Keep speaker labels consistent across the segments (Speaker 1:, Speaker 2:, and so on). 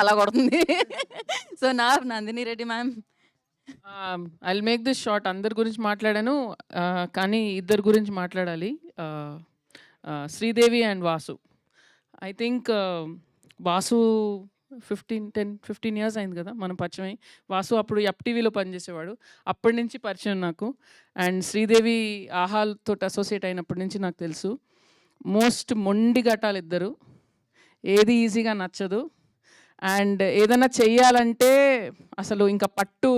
Speaker 1: అలా కొడుతుంది. So, Nandini Reddy ma'am.
Speaker 2: I'll make this short. అందరి గురించి మాట్లాడాను. కానీ ఇద్దరి గురించి మాట్లాడాలి. Sridevi and Vasu. I think Vasu 15 years అయింది కదా మనం పరిచయమై. వాసు అప్పుడు టీవీలో పనిచేసేవాడు. అప్పటి నుంచి పరిచయం నాకు. అండ్ శ్రీదేవి ఆహాల్తో అసోసియేట్ అయినప్పటి నుంచి నాకు తెలుసు. మోస్ట్ మొండి ఘటాలు ఇద్దరు. ఏది ఈజీగా నచ్చదు. అండ్ ఏదైనా చెయ్యాలంటే అసలు ఇంకా పట్టు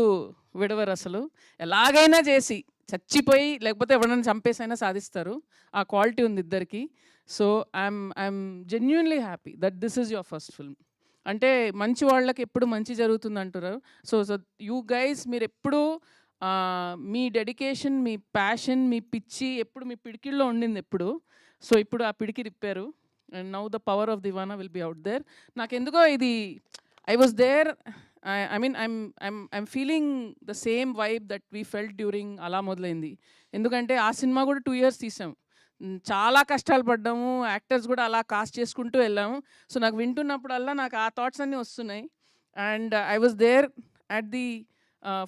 Speaker 2: విడవరు అసలు. ఎలాగైనా చేసి చచ్చిపోయి లేకపోతే ఎవరైనా చంపేసైనా సాధిస్తారు. ఆ క్వాలిటీ ఉంది ఇద్దరికి. So I'm genuinely happy that this is your first film. అంటే మంచి వాళ్ళకి ఎప్పుడు మంచి జరుగుతుంది అంటారు. సో యూ గైస్ మీరు ఎప్పుడు మీ డెడికేషన్, మీ ప్యాషన్, మీ పిచ్చి ఎప్పుడు మీ పిడికిల్లో ఉండింది ఎప్పుడు. సో ఇప్పుడు ఆ పిడికి రిప్పారు. And now the power of Deewana will be out there. నాకెందుకో ఇది I was there. I mean I'm feeling the same vibe that we felt during అలా మొదలైంది. ఎందుకంటే ఆ సినిమా కూడా 2 years తీసాం. చాలా కష్టాలు పడ్డాము. యాక్టర్స్ కూడా అలా కాస్ట్ చేసుకుంటూ వెళ్ళాము. సో నాకు వింటున్నప్పుడల్లా నాకు ఆ థాట్స్ అన్నీ వస్తున్నాయి. And I was there at the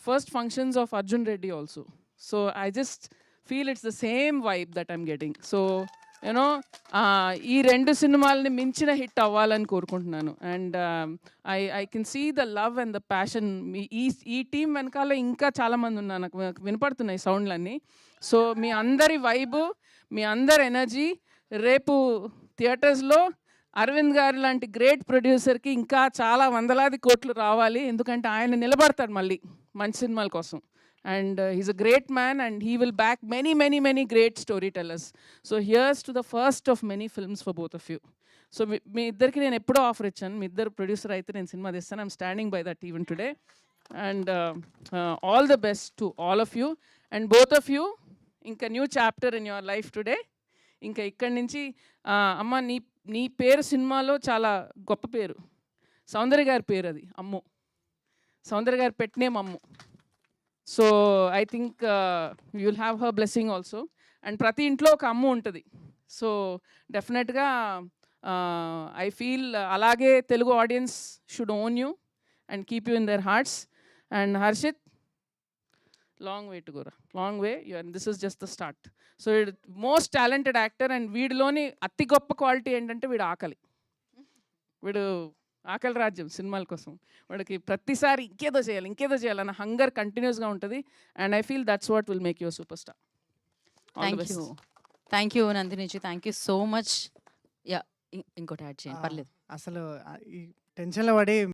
Speaker 2: first functions of Arjun Reddy also. So I just feel it's the same vibe that I'm getting. So you know ఈ 2 సినిమాలని మించిన హిట్ అవ్వాలని కోరుకుంటున్నాను. And I can see the love and the passion. ఈ team వెనకాల ఇంకా చాలామంది ఉన్నారు. నాకు వినపడుతున్నాయి సౌండ్లన్నీ. సో మీ అందరి వైబు, మీ అందరి ఎనర్జీ రేపు థియేటర్స్లో అరవింద్ గారు లాంటి గ్రేట్ ప్రొడ్యూసర్కి ఇంకా చాలా వందలాది కోట్లు రావాలి. ఎందుకంటే ఆయన నిలబడతాడు మళ్ళీ మంచి సినిమాల కోసం. And he's a great man and he will back many great storytellers. So here's to the first of many films for both of you. So మీ ఇద్దరికి నేను ఎప్పుడో ఆఫర్ ఇచ్చాను. మీ ఇద్దరు ప్రొడ్యూసర్ అయితే నేను సినిమా తీస్తాను. I'm standing by that even today. And all the best to all of you. And both of you ఇంకా new chapter in your life today. ఇంకా ఇక్కడి నుంచి అమ్మ నీ పేరు సినిమాలో చాలా గొప్ప పేరు. సౌందర్య గారి పేరు అది అమ్ము. సౌందర్య గారు పెట్టినేం అమ్ము. So I think you will have her blessing also. And ప్రతి ఇంట్లో ఒక అమ్మ ఉంటుంది. సో డెఫినెట్గా ఐ ఫీల్ అలాగే Telugu audience should own you and keep you in their hearts. And Harshit, long way to గోరా, long way. This is just the start. So most talented actor. And వీడిలోని అతి గొప్ప క్వాలిటీ ఏంటంటే వీడు ఆకలి. వీడు ఆకలి రాజ్యం సినిమాల కోసం. వాడికి ప్రతిసారి ఇంకేదో చేయాలన్న హంగర్ కంటిన్యూస్గా ఉంటుంది. And I feel that's what will make your super star.
Speaker 1: Thank you Nandini ji. Thank you so much. Yeah, ఇంకోటి యాడ్ చేయండి పర్లేదు.
Speaker 3: అసలు ఈ టెన్షన్లో పడి